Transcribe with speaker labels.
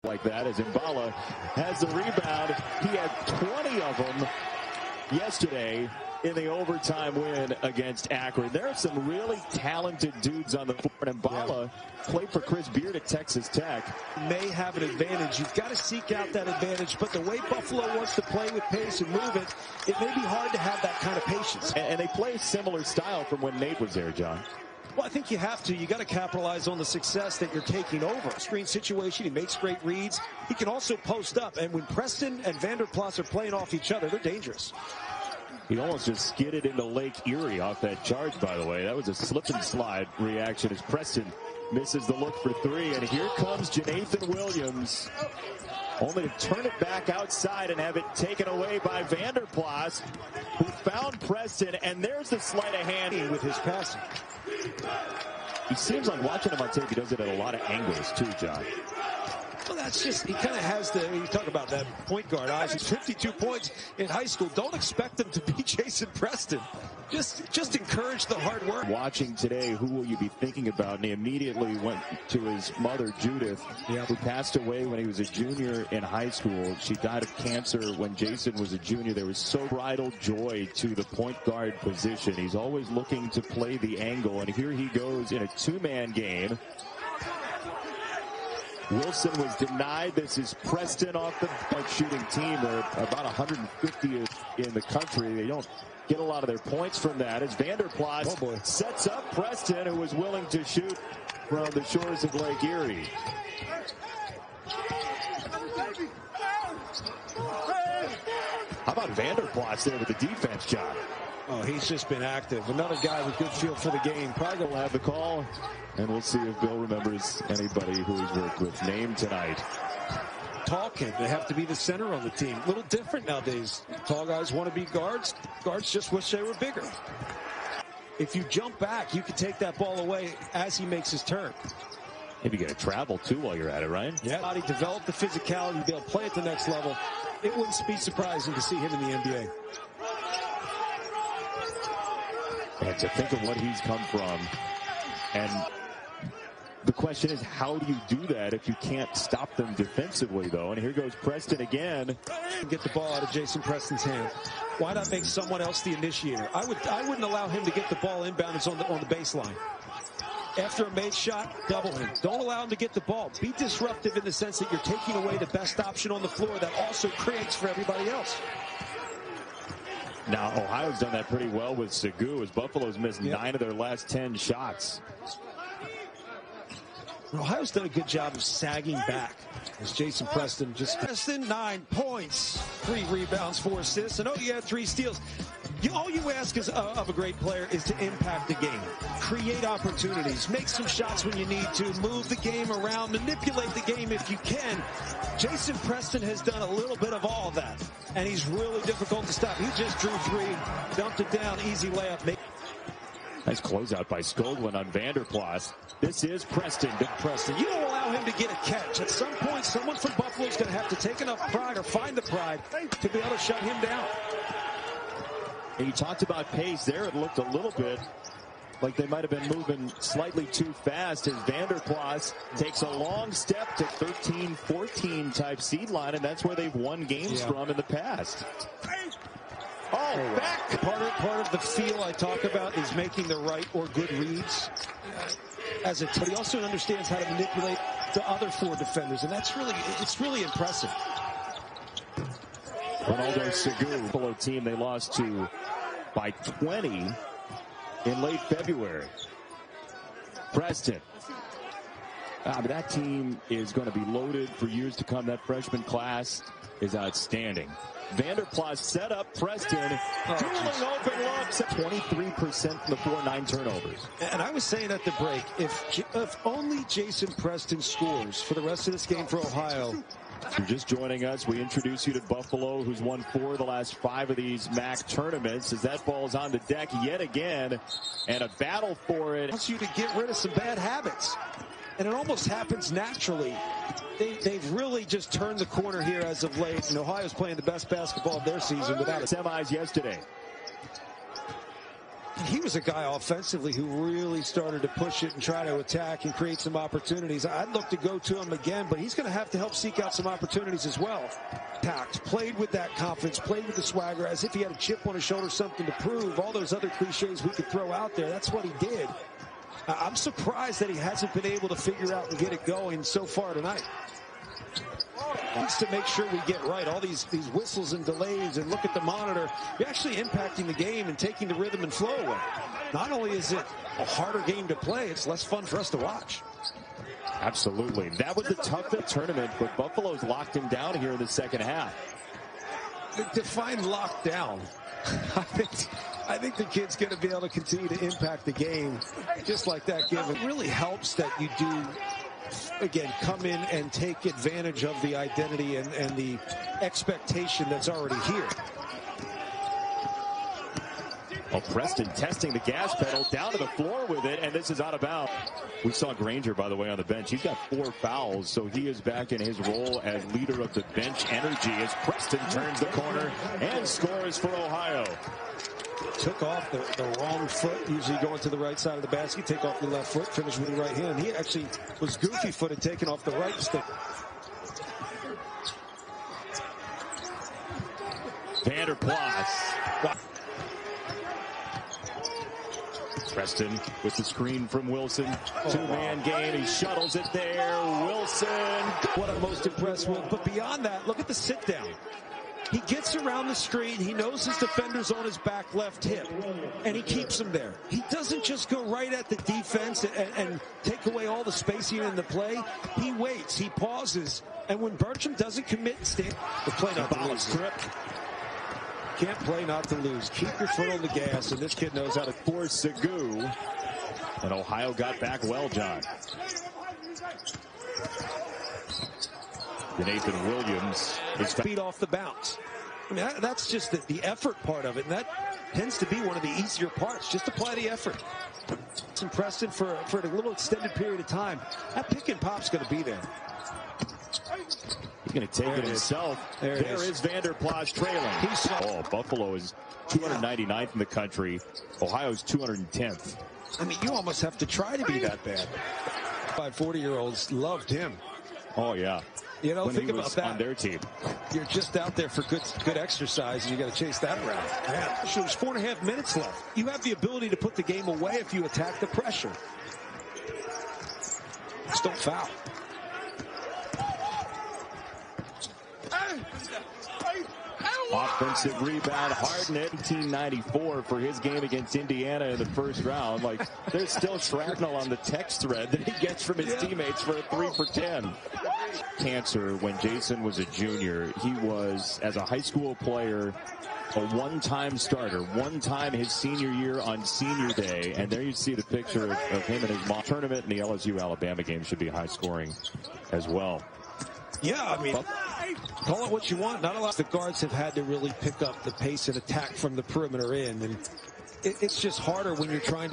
Speaker 1: like that as Mbala has the rebound. He had 20 of them yesterday in the overtime win against Akron. There are some really talented dudes on the floor. And Mbala played for Chris Beard at Texas Tech.
Speaker 2: May have an advantage. You've got to seek out that advantage. But the way Buffalo wants to play with pace and move it, it may be hard to have that kind of patience.
Speaker 1: And they play a similar style from when Nate was there, John.
Speaker 2: Well, I think you have to. You got to capitalize on the success that you're taking over. Screen situation, he makes great reads. He can also post up. And when Preston and Vanderplas are playing off each other, they're dangerous.
Speaker 1: He almost just skidded into Lake Erie off that charge, by the way. That was a slip and slide reaction as Preston misses the look for three. And here comes Janathan Williams, only to turn it back outside and have it taken away by Vanderplas, who found Preston. And there's the sleight of hand
Speaker 2: with his passing.
Speaker 1: He seems like, watching him on tape, he does it at a lot of angles too, John.
Speaker 2: Well, that's just, he kind of has the, you talk about that point guard eyes. He's 52 points in high school. Don't expect him to be Jason Preston. Just encourage the hard work.
Speaker 1: Watching today, who will you be thinking about? And he immediately went to his mother, Judith, who passed away when he was a junior in high school. She died of cancer when Jason was a junior. There was so bridal joy to the point guard position. He's always looking to play the angle, and here he goes in a two-man game. Wilson was denied. This is Preston off the point shooting team. They're about 150th in the country. They don't get a lot of their points from that as Vanderplas sets up Preston, who was willing to shoot from the shores of Lake Erie. How about Vanderplas there with the defense, John?
Speaker 2: Oh, he's just been active. Another guy with good feel for the game.
Speaker 1: Probably will have the call, and we'll see if Bill remembers anybody who he's worked with named tonight.
Speaker 2: Tall kid. They have to be the center on the team. A little different nowadays. Tall guys want to be guards. Guards just wish they were bigger. If you jump back, you can take that ball away as he makes his turn.
Speaker 1: Maybe get to travel, too, while you're at it, Ryan.
Speaker 2: Yeah, he developed the physicality to be able to play at the next level. It wouldn't be surprising to see him in the NBA.
Speaker 1: And to think of what he's come from. And the question is, how do you do that if you can't stop them defensively, though? And here goes Preston again.
Speaker 2: Get the ball out of Jason Preston's hand. Why not make someone else the initiator? I wouldn't allow him to get the ball inbounds on the baseline. After a made shot, double him. Don't allow him to get the ball. Be disruptive in the sense that you're taking away the best option on the floor that also creates for everybody else.
Speaker 1: Now, Ohio's done that pretty well with Segu, as Buffalo's missed 9 of their last 10 shots.
Speaker 2: Ohio's done a good job of sagging back as Jason Preston just... Preston, 9 points, 3 rebounds, 4 assists, and 3 steals. All you ask of a great player is to impact the game, create opportunities, make some shots when you need to, move the game around, manipulate the game if you can. Jason Preston has done a little bit of all of that, and he's really difficult to stop. He just drew 3, dumped it down, easy layup.
Speaker 1: Nice closeout by Skoglund on Vanderplas. This is Preston. Big Preston.
Speaker 2: You don't allow him to get a catch. At some point, someone from Buffalo is going to have to take enough pride or find the pride to be able to shut him down.
Speaker 1: And you talked about pace there. It looked a little bit like they might have been moving slightly too fast as Vanderplas takes a long step to 13-14 type seed line, and that's where they've won games from in the past. Back.
Speaker 2: Part of the feel I talk about is making the right or good reads. But he also understands how to manipulate the other 4 defenders, and it's really impressive.
Speaker 1: Ronaldo Segu, Buffalo team they lost to by 20 in late February. Preston. But that team is going to be loaded for years to come. That freshman class is outstanding. Vanderplas set up Preston. Dueling open looks at 23% from the 4-9 turnovers.
Speaker 2: And I was saying at the break, if only Jason Preston scores for the rest of this game for Ohio.
Speaker 1: If you're just joining us, we introduce you to Buffalo, who's won 4 of the last 5 of these MAC tournaments, as that ball's on the deck yet again, and a battle for it.
Speaker 2: It wants you to get rid of some bad habits, and it almost happens naturally. They've really just turned the corner here as of late, and Ohio's playing the best basketball of their season without it.
Speaker 1: Semis yesterday.
Speaker 2: He was a guy offensively who really started to push it and try to attack and create some opportunities. I'd look to go to him again, but he's going to have to help seek out some opportunities as well. Tact, played with that confidence, played with the swagger, as if he had a chip on his shoulder, something to prove. All those other cliches we could throw out there, that's what he did. I'm surprised that he hasn't been able to figure out and get it going so far tonight. Needs to make sure we get right. All these whistles and delays, and look at the monitor. You're actually impacting the game and taking the rhythm and flow away. Not only is it a harder game to play, it's less fun for us to watch.
Speaker 1: Absolutely. That was the toughest tournament, but Buffalo's locked him down here in the second half.
Speaker 2: Define lockdown. I think the kid's going to be able to continue to impact the game just like that. It really helps that you do, again, come in and take advantage of the identity and the expectation that's already here.
Speaker 1: Well, Preston testing the gas pedal, down to the floor with it, and this is out of bounds. We saw Granger, by the way, on the bench. He's got 4 fouls, so he is back in his role as leader of the bench energy as Preston turns the corner and scores for Ohio.
Speaker 2: Took off the wrong foot, usually going to the right side of the basket, take off the left foot, finish with the right hand. He actually was goofy-footed, taking off the right stick.
Speaker 1: Vanderplas. Preston with the screen from Wilson. Two-man game. He shuttles it there. Wilson.
Speaker 2: What I'm most impressed with. But beyond that, look at the sit-down. He gets around the screen. He knows his defender's on his back left hip, and he keeps him there. He doesn't just go right at the defense and take away all the spacing in the play. He waits. He pauses. And when Bertram doesn't commit, the play not to lose. Can't play not to lose. Keep your foot on the gas, and this kid knows how to
Speaker 1: force Segu. And Ohio got back well, John. Nathan Williams is
Speaker 2: feet off the bounce. I mean, that's just the effort part of it, and that tends to be one of the easier parts. Just apply the effort. It's Preston for a little extended period of time. That pick and pop's going to be there.
Speaker 1: He's going to take it himself. There is Vanderplas trailing. Buffalo is 299th in the country. Ohio's 210th.
Speaker 2: I mean, you almost have to try to be that bad. 40-year-olds loved him.
Speaker 1: Oh, yeah.
Speaker 2: You know,
Speaker 1: when
Speaker 2: think
Speaker 1: he
Speaker 2: about
Speaker 1: was
Speaker 2: that.
Speaker 1: On their team.
Speaker 2: You're just out there for good exercise, and you got to chase that around. Man, there's 4.5 minutes left. You have the ability to put the game away if you attack the pressure. Just don't foul.
Speaker 1: Offensive rebound, Harden at 1994 for his game against Indiana in the first round. Like, there's still shrapnel on the text thread that he gets from his teammates for a 3 for 10. Cancer, when Jason was a junior, he was, as a high school player, a one-time starter. One time his senior year on senior day. And there you see the picture of him and his mom. Tournament and the LSU-Alabama game should be high scoring as well.
Speaker 2: Yeah, I mean, call it what you want. Not a lot of the guards have had to really pick up the pace and attack from the perimeter in. And it's just harder when you're trying to